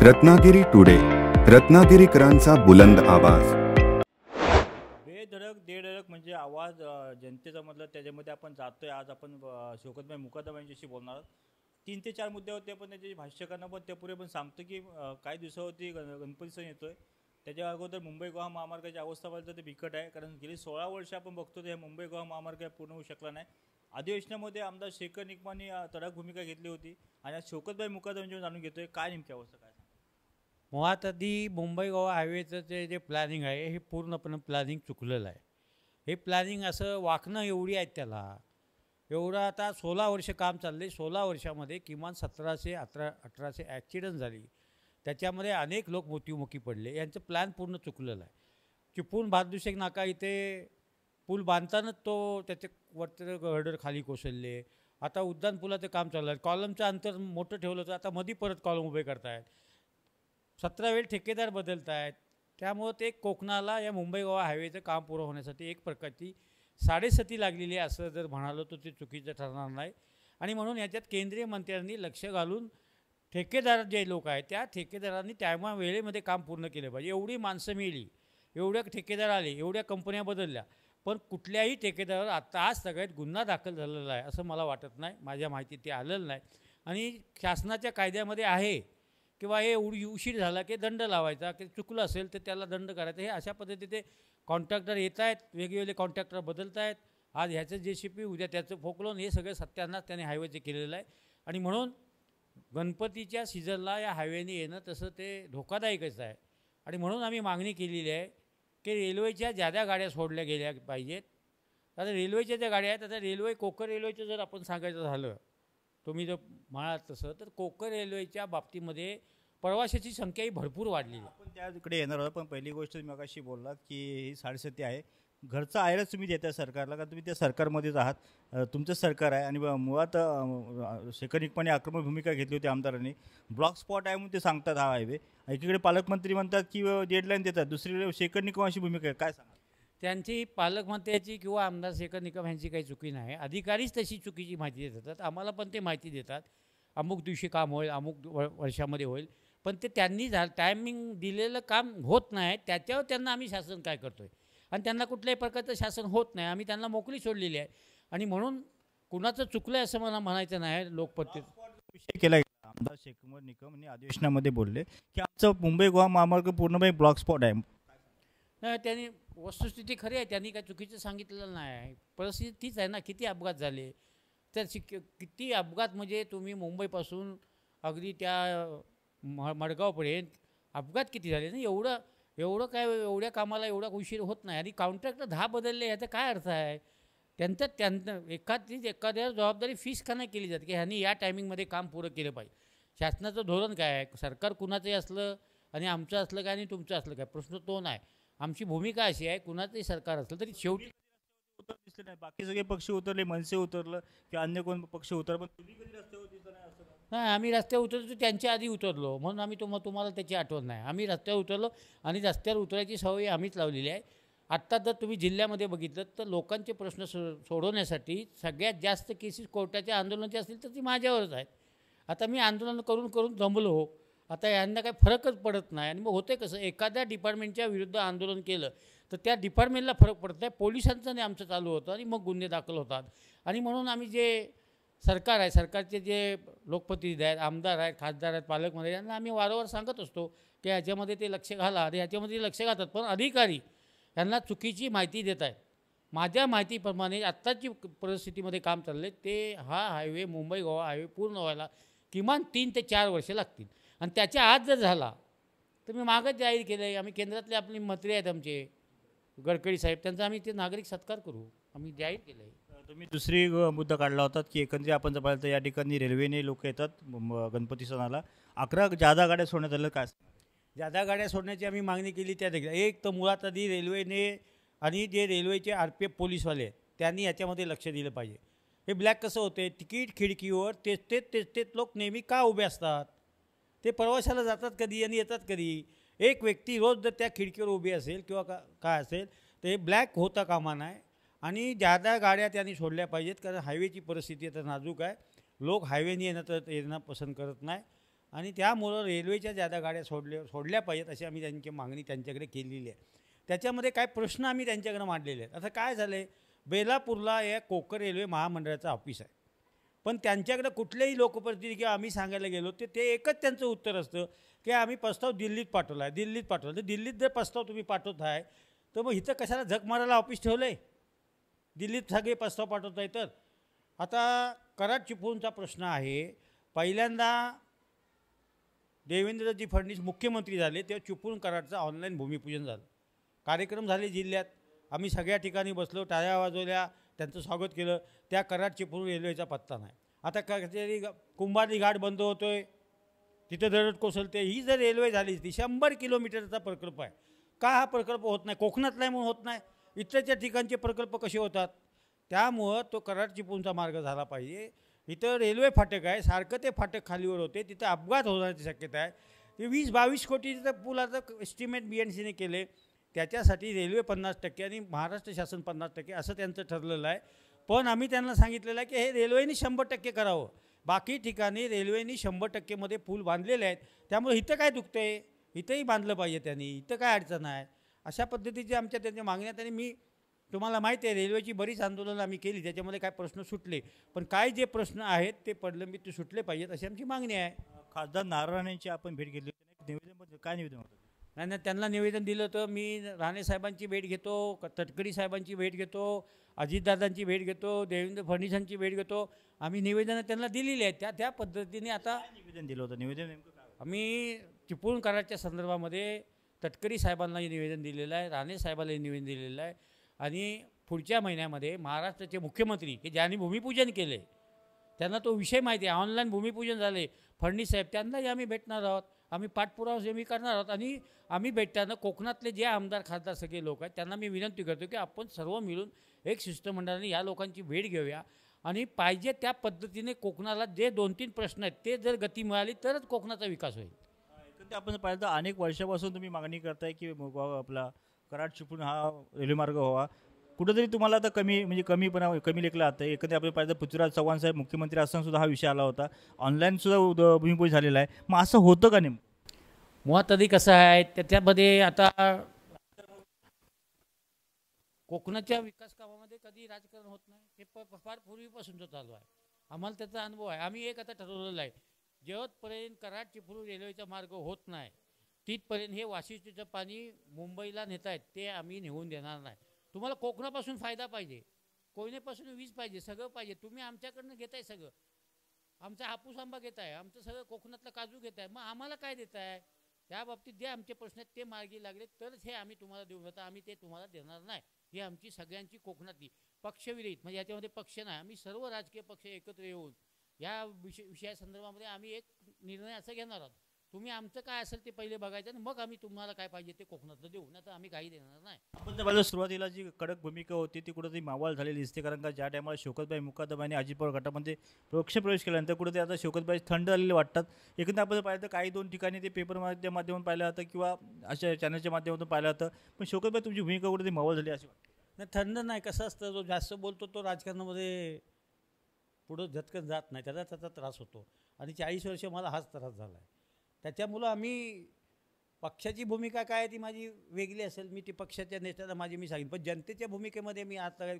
Ratnagiri today, रत्नागिरीकरांचा बुलंद आवाज. बेधडक देधडक म्हणजे आवाज जनतेचा म्हटलं त्याच्यामध्ये आपण जातोय. आज आपण शौकतभाई मुकादम यांच्याशी बोलणार आहोत. 3 ते 4 मुद्दे होते, पण त्याचे भाष्य करणं पण त्यापूर्वी पण सांगतो की काही दिवसावरती गणपती सण येतोय. त्याच्या अगोदर मुंबई गोवा महामार्गाची अवस्था पाहिलं तर ते बिकट आहे, कारण गेली 16 वर्ष आपण बघतो हे मुंबई गोवा महामार्ग पूर्ण होऊ शकला नाही. अधिवेशनामध्ये आमदार शेखर निकमांनी तडक भूमिका घेतली होती आणि आज शौकतभाई मुकादम यांच्यावर जाणून घेतोय काय नेमकी अवस्था काय. मुळात आधी मुंबई गोवा हायवेचं जे प्लॅनिंग आहे हे पूर्णपणे प्लॅनिंग चुकलेलं आहे. हे प्लॅनिंग असं वाकणं एवढी आहेत त्याला. एवढं आता 16 वर्ष काम चालले. 16 वर्षामध्ये किमान 1718 ॲक्सिडेंट झाली. त्याच्यामध्ये अनेक लोक मृत्युमुखी पडले. यांचं प्लॅन पूर्ण चुकलेलं आहे. चिपळूण भातदुशेक नाका इथे पूल बांधतानाच त्याचे वरती गर्डर खाली कोसळले. आता उड्डाण पुलाचं काम चाललं आहे. कॉलमचं अंतर मोठं ठेवलं तर आता मध्ये परत कॉलम उभे करतायत. 17 वेळ ठेकेदार बदलत आहेत. त्यामुळं ते कोकणाला या मुंबई गोवा हायवेचं काम पुरं होण्यासाठी एक प्रकारची साडेसती लागलेली आहे असं जर म्हणालो तर ते चुकीचं ठरणार नाही. आणि म्हणून याच्यात केंद्रीय मंत्र्यांनी लक्ष घालून ठेकेदार जे लोक आहेत त्या ठेकेदारांनी त्या वेळेमध्ये काम पूर्ण केलं पाहिजे. एवढी माणसं मिळली, एवढ्या ठेकेदार आले, एवढ्या कंपन्या बदलल्या, पण कुठल्याही ठेकेदारावर आता आज सगळ्यात गुन्हा दाखल झालेला आहे असं मला वाटत नाही. माझ्या माहितीत ते आलेलं नाही. आणि शासनाच्या कायद्यामध्ये आहे किंवा हे उशीर झाला की दंड लावायचा, की चुकलं असेल तर त्याला दंड करायचा. हे अशा पद्धतीने कॉन्ट्रॅक्टर येत आहेत, वेगवेगळे कॉन्ट्रॅक्टर बदलत आहेत. आज ह्याचं JCP, उद्या त्याचं फोकलोन, हे सगळं सत्यानाश त्याने हायवेचे केलेलं आहे. आणि म्हणून गणपतीच्या सीझनला या हायवेने येणं तसं ते धोकादायकच आहे. आणि म्हणून आम्ही मागणी केलेली आहे की रेल्वेच्या ज्यादा गाड्या सोडल्या गेल्या पाहिजेत. आता रेल्वेच्या ज्या गाड्या आहेत, आता रेल्वे कोकण रेल्वेचं जर आपण सांगायचं झालं, तुम्ही जर म्हणाल तसं, तर कोकण रेल्वेच्या बाबतीमध्ये प्रवाशाची संख्याही भरपूर वाढलेली आहे. आपण त्याकडे येणार आहोत, पण पहिली गोष्ट तुम्ही मगाशी बोललात की ही साडेसती आहे. घरचा आयरच तुम्ही देताय सरकारला, कारण तुम्ही त्या सरकारमध्येच आहात. तुमचं सरकार आहे आणि मुळात शेखर निकमाने आक्रमक भूमिका घेतली होती आमदारांनी. ब्लॉक स्पॉट आहे म्हणून ते सांगतात हा हायवे. एकीकडे पालकमंत्री म्हणतात की डेडलाईन देतात, दुसरीकडे शेखर निकमाची भूमिका आहे. काय सांगा त्यांची पालकमंत्र्याची किंवा आमदार शेखर निकम यांची काही चुकी नाही. अधिकारीच तशी चुकीची माहिती देतात. आम्हाला पण ते माहिती देतात अमुक दिवशी काम होईल, अमुक वर्षामध्ये होईल, पण ते त्यांनी टायमिंग दिलेलं काम होत नाही. त्याच्यावर त्यांना आम्ही शासन काय करतो आहे आणि त्यांना कुठल्याही प्रकारचं शासन होत नाही. आम्ही त्यांना मोकळी सोडलेली आहे. आणि म्हणून कुणाचं चुकलं आहे असं मला म्हणायचं नाही. विषय केला आमदार शेखर निकम यांनी अधिवेशनामध्ये बोलले की आमचं मुंबई गोवा महामार्ग पूर्णपणे ब्लॉक स्पॉट आहे. नाही, त्यांनी वस्तुस्थिती खरी आहे. त्यांनी काय चुकीचं सांगितलेलं नाही आहे. परिस्थिती तीच आहे ना. किती अपघात झाले तर किती अपघात म्हणजे तुम्ही मुंबईपासून अगदी त्या मडगावपर्यंत अपघात किती झाले ना. एवढं काय एवढ्या कामाला एवढा उशीर होत नाही. आणि कॉन्ट्रॅक्टर 10 बदलले याचा काय अर्थ आहे. त्यांचं एखाद्या जबाबदारी फिक्स का नाही केली जाते की ह्यांनी या टायमिंगमध्ये काम पुरं केलं पाहिजे. शासनाचं धोरण काय आहे. सरकार कुणाचंही असलं आणि आमचं असलं काय आणि तुमचं असलं काय, प्रश्न तो नाही. आमची भूमिका अशी आहे, कुणाचंही सरकार असलं तरी शेवटी दिसले नाही. बाकी सगळे पक्ष उतरले, मनसे उतरलं किंवा अन्य कोण पक्ष उतरलं, पण तुम्ही कधी रस्त्यावर दिसलं नाही असं नाही. आम्ही रस्त्यावर उतरतो त्यांच्या आधी उतरलो म्हणून आम्ही तुम्हाला त्याची आठवण नाही. आम्ही रस्त्यावर उतरलो आणि रस्त्यावर उतरायची सवय आम्हीच लावलेली आहे. आत्ता जर तुम्ही जिल्ह्यामध्ये बघितलं तर लोकांचे प्रश्न सोडवण्यासाठी सगळ्यात जास्त केसेस कोर्टाच्या आंदोलनाचे असतील तर ती माझ्यावरच आहेत. आता मी आंदोलन करून जमलो. आता यांना काही फरकच पडत नाही. आणि मग होते कसं, एखाद्या डिपार्टमेंटच्या विरुद्ध आंदोलन केलं तर त्या डिपार्टमेंटला फरक पडत नाही. पोलिसांचं नाही आमचं चालू होतं आणि मग गुन्हे दाखल होतात. आणि म्हणून आम्ही जे सरकार आहे, सरकारचे जे लोकप्रतिनिधी आहेत, आमदार आहेत, खासदार आहेत, पालकमंत्री, यांना आम्ही वारंवार सांगत असतो की ह्याच्यामध्ये ते लक्ष घाला. आणि ह्याच्यामध्ये ते लक्ष घालतात, पण अधिकारी यांना चुकीची माहिती देत आहेत. माझ्या माहितीप्रमाणे आत्ताची परिस्थितीमध्ये काम चाललं आहे ते हा हायवे मुंबई गोवा हायवे पूर्ण व्हायला किमान 3 ते 4 वर्षे लागतील. आणि त्याच्या आत जर झाला तर मी मागच जाहीर केलं आहे, आम्ही केंद्रातले आपले मंत्री आहेत आमचे गडकरी साहेब, त्यांचा आम्ही ते नागरिक सत्कार करू, आम्ही जाहीर केलं आहे. तुम्ही दुसरी मुद्दा काढला होता की एकंदरीत आपण जर पाहिलं तर या ठिकाणी रेल्वेने लोक येतात गणपती सणाला. 11 जादा गाड्या सोडण्यात आल्या. काय जादा गाड्या सोडण्याची आम्ही मागणी केली. त्या देखील एक तर मुळात आधी रेल्वेने आणि जे रेल्वेचे RPF पोलीसवाले आहेत त्यांनी याच्यामध्ये लक्ष दिलं पाहिजे. हे ब्लॅक कसं होते, तिकीट खिडकीवर तेच लोक नेहमी का उभे असतात. ते प्रवाशाला जातात कधी आणि येतात कधी. एक व्यक्ती रोज जर त्या खिडकीवर उभी असेल किंवा काय असेल तर हे ब्लॅक होता कामा नाही. आणि जादा गाड्या त्यांनी सोडल्या पाहिजेत, कारण हायवेची परिस्थिती आता नाजूक आहे. लोक हायवेने येणं पसंत करत नाही. आणि त्यामुळं रेल्वेच्या ज्यादा गाड्या सोडल्या पाहिजेत अशी आम्ही त्यांची मागणी त्यांच्याकडे केलेली आहे. त्याच्यामध्ये काय प्रश्न आम्ही त्यांच्याकडे मांडलेले आहेत. आता काय झालं आहे, बेलापूरला एक कोकण रेल्वे महामंडळाचं ऑफिस आहे, पण त्यांच्याकडे कुठलेही लोकप्रतिनिधी किंवा आम्ही सांगायला गेलो ते एकच त्यांचं उत्तर असतं की आम्ही प्रस्ताव दिल्लीत पाठवला आहे, दिल्लीत पाठवला. तर दिल्लीत जर प्रस्ताव तुम्ही पाठवत आहे तर मग इथं कशाला झक मारायला ऑफिस ठेवलं आहे? दिल्लीत सगळे प्रस्ताव पाठवत आहे. तर आता कराड चिपळूणचा प्रश्न आहे. पहिल्यांदा देवेंद्रजी फडणवीस मुख्यमंत्री झाले तेव्हा चिपळूण कराडचं ऑनलाईन भूमिपूजन झालं. कार्यक्रम झाले जिल्ह्यात, आम्ही सगळ्या ठिकाणी बसलो, टाळ्या वाजवल्या, त्यांचं स्वागत केलं. त्या कराड चिपळूण रेल्वेचा पत्ता नाही. आता कधीतरी कुंभारली घाट बंद होतो आहे, तिथं दरड कोसळते. ही जर रेल्वे झाली ती 100 किलोमीटरचा प्रकल्प आहे. का हा प्रकल्प होत नाही? कोकणात नाही म्हणून होत नाही, इतरच्या ठिकाणचे प्रकल्प कसे होतात? त्यामुळं तो कराड चिपळूणचा मार्ग झाला पाहिजे. इथं रेल्वे फाटक आहे, सारखं ते फाटक खालीवर होते, तिथं अपघात होण्याची शक्यता आहे. ते 20-22 कोटीचं पुलाचं एस्टिमेट BNCने केले. त्याच्यासाठी रेल्वे 50% आणि महाराष्ट्र शासन 50% असं त्यांचं ठरलेलं आहे. पण आम्ही त्यांना सांगितलेलं आहे की हे रेल्वेने 100% करावं. बाकी ठिकाणी रेल्वेने 100%मध्ये पूल बांधलेले आहेत, त्यामुळे इथं काय दुखतं आहे, इथंही बांधलं पाहिजे त्यांनी, इथं काय अडचण आहे. अशा पद्धतीची त्यांच्या मागण्यात. आणि मी तुम्हाला माहिती आहे रेल्वेची बरीच आंदोलनं आम्ही केली, त्याच्यामध्ये काय प्रश्न सुटले, पण काय जे प्रश्न आहेत ते प्रलंबित ते सुटले पाहिजेत अशी आमची मागणी आहे. खासदार नारायणांची आपण भेट घेतली होती, निवेदन काय निवेदन होतं? नाही, त्यांना निवेदन दिलं तर मी राणे साहेबांची भेट घेतो, तटकरी साहेबांची भेट घेतो, अजितदादांची भेट घेतो, देवेंद्र फडणवीसांची भेट घेतो. आम्ही निवेदनं त्यांना दिलेली आहेत. त्या पद्धतीने आता निवेदन दिलं होतं, निवेदन नेमकं काय? आम्ही चिपळूण कराडच्या संदर्भामध्ये तटकरी साहेबांनाही निवेदन दिलेलं आहे, राणे साहेबांनाही निवेदन दिलेलं आहे. आणि पुढच्या महिन्यामध्ये महाराष्ट्राचे मुख्यमंत्री की ज्यांनी भूमिपूजन केले त्यांना तो विषय माहिती आहे, ऑनलाईन भूमिपूजन झाले, फडणवीस साहेब, त्यांनाही आम्ही भेटणार आहोत. आम्ही पाठपुरावा आम्ही करणार आहोत. आणि आम्ही भेटताना कोकणातले जे आमदार खासदार सगळे लोक आहेत त्यांना मी विनंती करतो की आपण सर्व मिळून एक शिष्टमंडळाने या लोकांची भेट घेऊया आणि पाहिजे त्या पद्धतीने कोकणाला जे 2-3 प्रश्न आहेत ते जर गती मिळाली तरच कोकणाचा विकास होईल. एकंदरीत आपण पाहिलं तर अनेक वर्षापासून तुम्ही मागणी करताय की आपला कराड चिपळूण हा रेल्वेमार्ग व्हावा. कुठंतरी तुम्हाला आता कमी लेखला जातं. एकंदरीत आपण पाहिलं तर पृथ्वीराज चव्हाण साहेब मुख्यमंत्री असताना सुद्धा हा विषय आला होता, ऑनलाईन सुद्धा भूमिपूजन झालेला आहे. मग असं होतं का नेमकं? मुळात आधी कसं आहे त्याच्यामध्ये आता कोकणाच्या विकास कामामध्ये कधी राजकारण होत नाही, हे फार पूर्वीपासूनचं चालू आहे. आम्हाला त्याचा अनुभव आहे. आम्ही एक आता ठरवलेलं आहे, जेवतपर्यंत कराड चिपळूण रेल्वेचा मार्ग होत नाही तिथपर्यंत हे वाशिष्ठीचं पाणी मुंबईला नेत आहेत ते आम्ही नेऊन देणार नाही. तुम्हाला कोकणापासून फायदा पाहिजे, कोयनेपासून वीज पाहिजे, सगळं पाहिजे. तुम्ही आमच्याकडनं घेताय सगळं, आमचा हापूस आंबा घेताय, आमचं सगळं कोकणातलं काजू घेताय, मग आम्हाला काय देताय? त्या बाबतीत जे आमचे प्रश्न आहेत ते मार्गी लागले तरच हे आम्ही तुम्हाला देऊ, नका आम्ही ते तुम्हाला देणार नाही. ही आमची सगळ्यांची कोकणातली पक्षविरहित, म्हणजे याच्यामध्ये पक्ष नाही, आम्ही सर्व राजकीय पक्ष एकत्र येऊन या विषयासंदर्भामध्ये आम्ही एक निर्णय असं घेणार आहोत. तुम्ही आमचं काय असेल ते पहिले बघायचं आणि मग आम्ही तुम्हाला काय पाहिजे ते कोकणातलं देऊ, नाही तर आम्ही काही देणार नाही. आपण तर पाहिलं सुरुवातीला जी कडक भूमिका होती ती कुठेतरी मावळ झालेली दिसते, कारण का ज्या टायमाला शौकतभाई मुकादम आणि अजित पवार गटामध्ये प्रवेश केल्यानंतर कुठेतरी आता शौकतभाई थंड झालेले वाटतात. एकंदर आपण पाहिलं तर काही 2 ठिकाणी ते पेपरच्या माध्यमातून पाहिलं जातं किंवा अशा चॅनलच्या माध्यमातून पाहिलं जातं, पण शौकतभाई तुमची भूमिका कुठेतरी मावळ झाली अशी वाटते. नाही, थंड नाही. कसं असतं, जो जास्त बोलतो तो राजकारणामध्ये पुढं झटकन जात नाही, त्याचा त्रास होतो. आणि 40 वर्ष मला हाच त्रास झाला आहे. त्याच्यामुळं आम्ही पक्षाची भूमिका काय ती माझी वेगळी असेल, मी ती पक्षाच्या नेत्याला मी सांगितलं, पण जनतेच्या भूमिकेमध्ये मी आता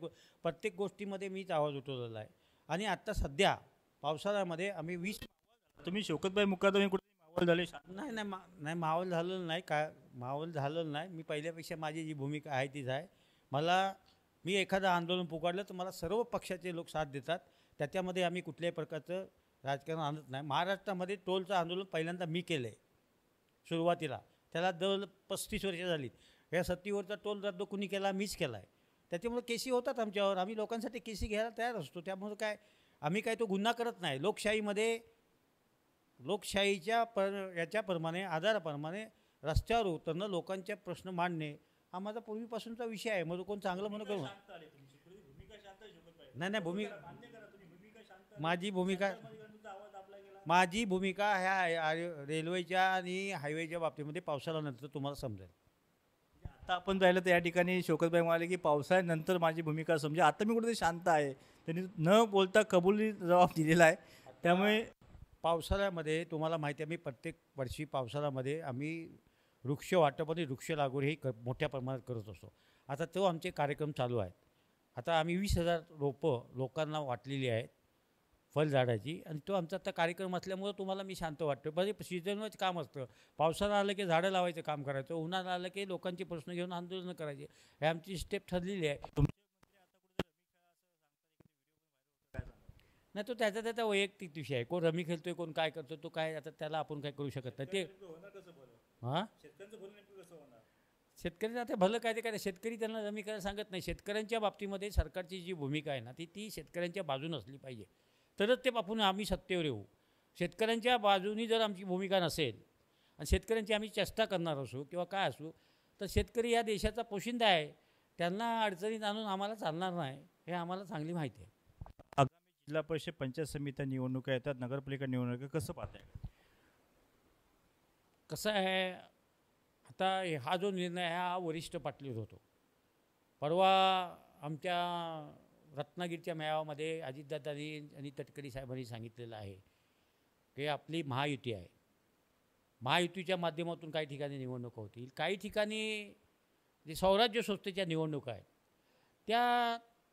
प्रत्येक गोष्टीमध्ये मीच आवाज उठवलेला आहे. आणि आत्ता सध्या पावसाळ्यामध्ये आम्ही 20 तुम्ही शौकतभाई मुकादम कुठेतरी मावळ झाले? नाही, मावळ झालेलं नाही, काय मावळ झालेलं नाही. मी पहिल्यापेक्षा माझी जी भूमिका आहे तीच आहे. मी एखादं आंदोलन पुकारलं तर मला सर्व पक्षाचे लोक साथ देतात. त्याच्यामध्ये आम्ही कुठल्याही प्रकारचं राजकारण आणत नाही. महाराष्ट्रामध्ये टोलचं आंदोलन पहिल्यांदा मी केलं आहे सुरुवातीला, त्याला 35 वर्ष झाली. या 70वरचा टोल रद्द कुणी केला? मीच केला आहे. त्याच्यामुळे केसी होतात आमच्यावर, आम्ही लोकांसाठी केसी घ्यायला तयार असतो. त्यामुळे काय आम्ही काय तो गुन्हा करत नाही. लोकशाहीमध्ये लोकशाहीच्या याच्याप्रमाणे आधाराप्रमाणे रस्त्यावर उतरणं, लोकांचे प्रश्न मांडणे हा माझा पूर्वीपासूनचा विषय आहे. मग कोण चांगलं म्हणून करू नाही, माझी भूमिका ह्या रेल्वेच्या आणि हायवेच्या बाबतीमध्ये पावसाळ्यानंतर तुम्हाला समजेल. आता आपण पाहिलं तर या ठिकाणी शौकतभाई म्हणाले की पावसाळ्यानंतर माझी भूमिका समजा. आता मी कुठेतरी शांत आहे, त्यांनी न बोलता कबुली जबाब दिलेला आहे. त्यामुळे पावसाळ्यामध्ये तुम्हाला माहिती आहे, मी प्रत्येक वर्षी पावसाळ्यामध्ये आम्ही वृक्ष वाटप आणि वृक्ष लागवड ही मोठ्या प्रमाणात करत असतो. आता तो आमचे कार्यक्रम चालू आहेत. आता आम्ही 20,000 रोपं लोकांना वाटलेली आहेत फळझाडाची, आणि तो आमचा आता कार्यक्रम असल्यामुळं तुम्हाला मी शांत वाटतो. बरे सीझनवरच काम असतं. पावसाळा आलं की झाडं लावायचं काम करायचं, उन्हाळा आलं की लोकांचे प्रश्न घेऊन आंदोलनं करायचे. हे आमची स्टेप ठरलेली आहे. नाही, तो त्याचा त्याचा वैयक्तिक विषय आहे. कोण रमी खेळतोय, कोण काय करतोय, तो काय आता त्याला आपण काय करू शकत नाही. ते हां, शेतकऱ्यांचं आता भलं काय ते काय, शेतकरी त्यांना रमी करायला सांगत नाही. शेतकऱ्यांच्या बाबतीमध्ये सरकारची जी भूमिका आहे ना, ती शेतकऱ्यांच्या बाजून असली पाहिजे, तरच ते आपण आम्ही सत्तेवर येऊ. शेतकऱ्यांच्या बाजूनी जर आमची भूमिका नसेल आणि शेतकऱ्यांची आम्ही चेष्टा करणार असू किंवा काय असू, तर शेतकरी या देशाचा पोशिंदा आहे. त्यांना अडचणीत आणून आम्हाला चालणार नाही, हे आम्हाला चांगली माहिती आहे. आगामी जिल्हा परिषद पंचायत समित्या निवडणुका येतात, नगरपालिका निवडणुका, कसं पाहताय? कसं आहे, आता हा जो निर्णय आहे हा वरिष्ठ पातळीवर होतो. परवा आमच्या रत्नागिरीच्या मेळाव्यामध्ये अजितदादांनी आणि तटकरे साहेबांनी सांगितलेलं आहे की आपली महायुती आहे. महायुतीच्या माध्यमातून काही ठिकाणी निवडणुका होतील, काही ठिकाणी जे स्वराज्य संस्थेच्या निवडणुका आहेत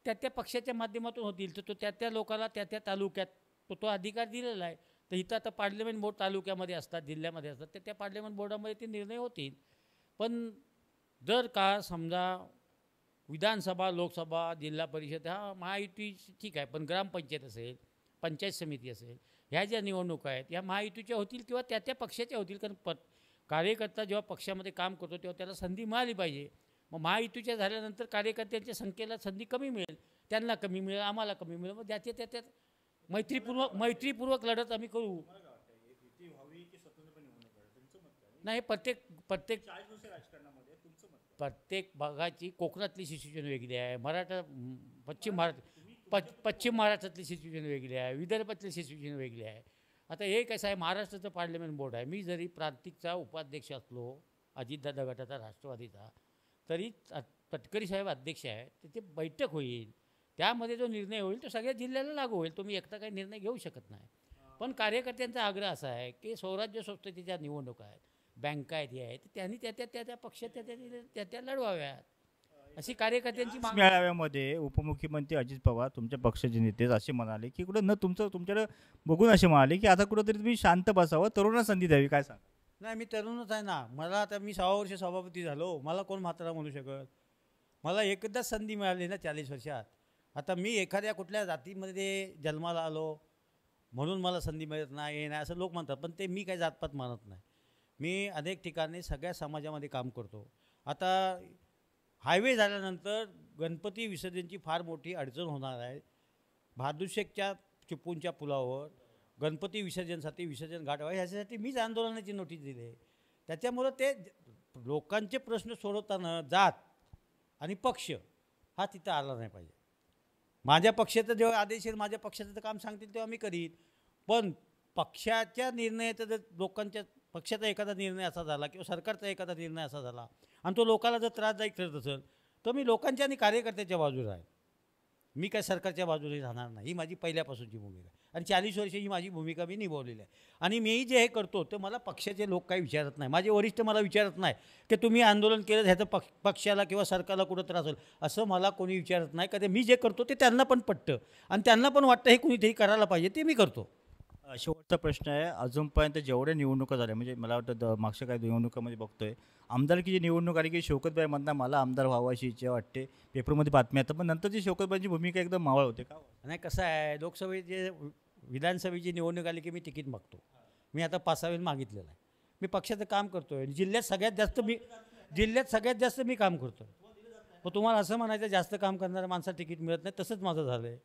त्या पक्षाच्या माध्यमातून होतील. तर तो त्या लोकाला त्या तालुक्यात तो अधिकार दिलेला आहे. तर इथं आता पार्लमेंट बोर्ड तालुक्यामध्ये असतात, जिल्ह्यामध्ये असतात, तर त्या पार्लमेंट बोर्डामध्ये ते निर्णय होतील. पण जर का समजा विधानसभा, लोकसभा, जिल्हा परिषद हा महायुती ठीक आहे, पण ग्रामपंचायत असेल, पंचायत समिती असेल, ह्या ज्या निवडणुका आहेत ह्या महायुतीच्या होतील किंवा त्या पक्षाच्या होतील. कारण कार्यकर्ता जेव्हा पक्षामध्ये काम करतो तेव्हा त्याला संधी मिळाली पाहिजे. मग महायुतीच्या झाल्यानंतर कार्यकर्त्यांच्या संख्येला संधी कमी मिळेल, त्यांना कमी मिळेल, आम्हाला कमी मिळेल. मग त्याच्यात मैत्रीपूर्वक लढत आम्ही करू. नाही, प्रत्येक भागाची कोकणातली सिच्युएशन वेगळी आहे, पश्चिम महाराष्ट्रातली सिच्युएशन वेगळी आहे, विदर्भातली सिच्युएशन वेगळी आहे. आता हे कसं आहे, महाराष्ट्राचं पार्लमेंट बोर्ड आहे. मी जरी प्रांतिकचा उपाध्यक्ष असलो, अजितदादा गटाचा, राष्ट्रवादीचा, तरी तटकरे साहेब अध्यक्ष आहे. तिथे बैठक होईल, त्यामध्ये जो निर्णय होईल तो सगळ्या जिल्ह्याला लागू होईल. तुम्ही एकटा काही निर्णय घेऊ शकत नाही. पण कार्यकर्त्यांचा आग्रह असा आहे की स्वराज्य संस्थेच्या ज्या निवडणुका आहेत, बँका आहेत, हे आहेत, त्यांनी त्या पक्षात त्या लढवाव्यात, अशी कार्यकर्त्यांची मागणी. मेळाव्यामध्ये उपमुख्यमंत्री अजित पवार तुमच्या पक्षाचे नेते असे म्हणाले की कुठं तुमच्याकडे बघून असे म्हणाले की आता कुठंतरी तुम्ही शांत बसावं, तरुणांना संधी द्यावी. काय सांग? नाही, मी तरुणच आहे ना. मला आता मी 6 वर्ष सभापती झालो, मला कोण म्हातारा म्हणू शकत? मला एकदाच संधी मिळाली ना 40 वर्षात. आता मी एखाद्या कुठल्या जातीमध्ये जन्माला आलो म्हणून मला संधी मिळत नाही, हे नाही असं लोक म्हणतात, पण ते मी काही जातपात मानत नाही. मी अनेक ठिकाणी सगळ्या समाजामध्ये काम करतो. आता हायवे झाल्यानंतर गणपती विसर्जनची फार मोठी अडचण होणार आहे. बहादूरशेखच्या चिपळूणच्या पुलावर गणपती विसर्जनसाठी विसर्जन घाट व्हावे ह्याच्यासाठी मीच आंदोलनाची नोटीस दिली आहे. त्याच्यामुळं ते लोकांचे प्रश्न सोडवताना जात आणि पक्ष हा तिथं आला नाही पाहिजे. माझ्या पक्षाचं जेव्हा आदेश येईल, माझ्या पक्षाचं काम सांगतील तेव्हा मी करीन. पण पक्षाच्या निर्णयाचा जर लोकांच्या पक्षाचा एखादा निर्णय असा झाला किंवा सरकारचा एखादा निर्णय असा झाला आणि तो लोकांना जर त्रासदायक ठरत असेल तर मी लोकांच्या आणि कार्यकर्त्याच्या बाजूला आहे. मी काय सरकारच्या बाजूने राहणार नाही. ही माझी पहिल्यापासूनची भूमिका आहे आणि 40 वर्ष ही माझी भूमिका मी निभावलेली आहे. आणि मी जे हे करतो तर मला पक्षाचे लोक काही विचारत नाही, माझे वरिष्ठ मला विचारत नाही की तुम्ही आंदोलन केलं ह्याचं पक्षाला किंवा सरकारला कुठं त्रास होईल असं मला कोणी विचारत नाही. का ते मी जे करतो ते त्यांना पण पटतं आणि त्यांना पण वाटतं हे कुणीतरी करायला पाहिजे, ते मी करतो. शेवटचा प्रश्न आहे, अजूनपर्यंत जेवढ्या निवडणुका झाल्या, म्हणजे मला वाटतं मागच्या काही निवडणुकामध्ये बघतोय आमदारकीची निवडणूक आली की शौकतबाई म्हणता मला आमदार व्हावं अशी इच्छा वाटते, पेपरमध्ये बातम्या येतात, पण नंतरची शौकतबाईंची भूमिका एकदम मावळ होते. का नाही, कसं आहे, लोकसभेचे विधानसभेची निवडणूक आली की मी तिकीट मागतो. मी आता 5-6 वेळेस मागितलेलं आहे. मी पक्षाचं काम करतो आहे. जिल्ह्यात सगळ्यात जास्त मी काम करतो आहे. मग तुम्हाला असं म्हणायचं जास्त काम करणाऱ्या माणसाला तिकीट मिळत नाही, तसंच माझं झालं आहे.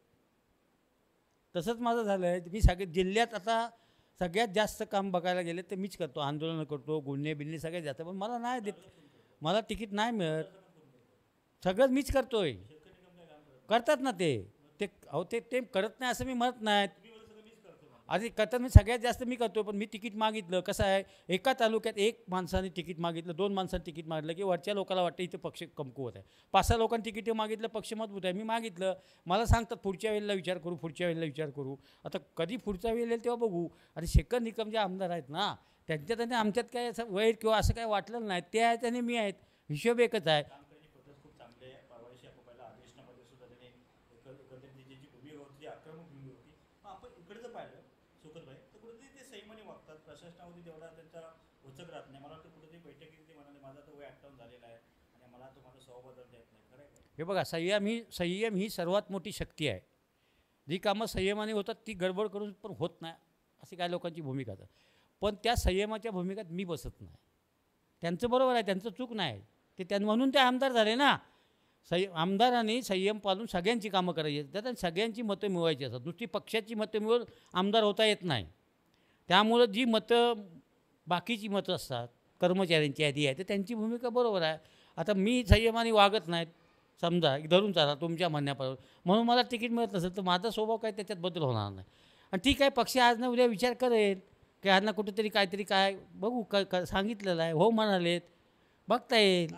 मी जिल्ह्यात आता सगळ्यात जास्त काम बघायला गेले तर मीच करतो. आंदोलनं करतो, गुन्हे बिन्हे सगळ्यात जास्त, पण मला नाही देत, मला तिकीट नाही मिळत. सगळंच मीच करतो आहे. करतात ना ते करत नाही असं मी म्हणत नाही. आधी करताना सगळ्यात जास्त मी करतो, पण मी तिकीट मागितलं. कसं आहे, एका तालुक्यात एक माणसाने तिकीट मागितलं, 2 माणसांनी तिकीट मागितलं की वरच्या लोकांना वाटतं इथे पक्ष कमकुवत आहे. 5-6 लोकांनी तिकीट मागितलं, पक्ष मजबूत आहे. मी मागितलं, मला सांगतात पुढच्या वेळेला विचार करू, पुढच्या वेळेला विचार करू. आता कधी पुढचा वेळ येईल तेव्हा बघू. आणि शेखर निकम जे आमदार आहेत ना, त्यांच्यात आणि आमच्यात काय असं वैर किंवा असं काय वाटलं नाही. ते आहेत आणि मी आहेत, हिशोब एकच आहे. काम करण्याची पद्धत खूप चांगली आहे. परवाशी आपण पहिला अधिवेशनामध्ये सुद्धा त्यांनी एकंदरीत जी भूमिका होती ती आक्रमक भूमिका होती. मग आपण इकडे जर पाहिलं सुखदभाई तर कुठेतरी ते संयमाने वागतात. प्रशासनामध्ये तेवढा त्यांचा वचक राहत नाही. मला वाटतं कुठेतरी बैठकीत ते म्हणाले माझा तो वय 58 झालेला आहे आणि मला तुम्हाला स्वबदल देत नाही. खरं आहे. हे बघा, संयम ही सर्वात मोठी शक्ती आहे. जी कामं संयमाने होतात ती गडबड करून पण होत नाही, अशी काय लोकांची भूमिका आहे. पण त्या संयमाच्या भूमिकेत मी बसत नाही. त्यांचं बरोबर आहे, त्यांचं चूक नाही. म्हणून ते आमदार झाले ना. आमदारांनी संयम पाळून सगळ्यांची कामं करायची असतात आणि सगळ्यांची मतं मिळवायची असतात. नुसती पक्षाची मतं मिळवून आमदार होता येत नाही. त्यामुळं जी मतं बाकीची मतं असतात कर्मचाऱ्यांची आधी आहे तर त्यांची भूमिका बरोबर आहे. आता मी संयमाने वागत नाहीत समजा, धरून चाला तुमच्या म्हणण्याप्रमाणे, म्हणून मला तिकीट मिळत नसेल तर माझा स्वभाव काय त्याच्यात बदल होणार नाही. आणि ठीक आहे, पक्ष आज ना उद्या विचार करेल की यांना कुठेतरी काहीतरी काय बघू सांगितलेलं आहे, हो म्हणालेत, बघता येईल.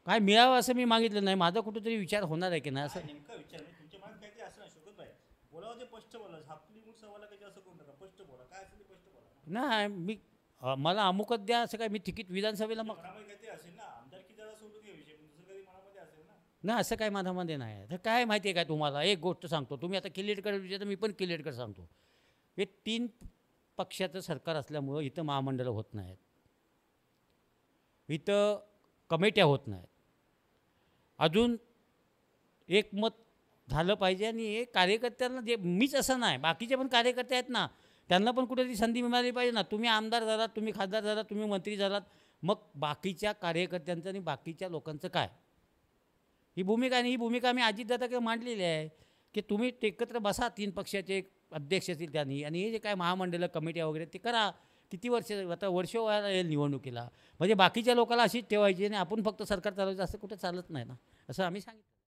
काय मिळावं असं मी मागितलं नाही. माझा कुठेतरी विचार होणार आहे की नाही असं. नेमका विचार नाही तुमच्या मनात काहीतरी असं नाही शोकत भाई. बोलावं ते स्पष्ट बोला. आपली मूळ सवाला काही असं करू नका. स्पष्ट बोला. काय असेल ते स्पष्ट बोला. नाही मला अमुकच द्या असं काय. मी तिकीट विधानसभेला मग मनामध्ये काहीतरी असेल ना. आमदारकी जरा सोडून घ्या विषय. पण दुसरं काही मनामध्ये असेल ना. नाही असं काय माझ्यामध्ये नाही आहे. तर काय माहिती आहे काय तुम्हाला, एक गोष्ट सांगतो. तुम्ही आता किल्लेटकर विचारता, मी पण किल्लेटकर सांगतो. हे 3 पक्षाचं सरकार असल्यामुळं इथं महामंडळं होत नाहीत, इथं कमिट्या होत नाहीत. अजून एकमत झालं पाहिजे. आणि हे कार्यकर्त्यांना जे मीच असं नाही, बाकीचे पण कार्यकर्ते आहेत ना, त्यांना पण कुठेतरी संधी मिळाली पाहिजे ना. तुम्ही आमदार झालात, तुम्ही खासदार झालात, तुम्ही मंत्री झालात, मग बाकीच्या कार्यकर्त्यांचं आणि बाकीच्या लोकांचं काय, ही भूमिका. आणि ही भूमिका आम्ही अजितदादा मांडलेली आहे की तुम्ही एकत्र बसा, 3 पक्षाचे अध्यक्ष असतील त्यांनी, आणि हे जे काय महामंडळ कमिट्या वगैरे ते करा. किती वर्ष आता वर्ष व्हायला येईल निवडणुकीला, म्हणजे बाकीच्या लोकांना अशीच ठेवायची आणि आपण फक्त सरकार चालवायचं असं कुठं चालत नाही ना, असं आम्ही सांगितलं.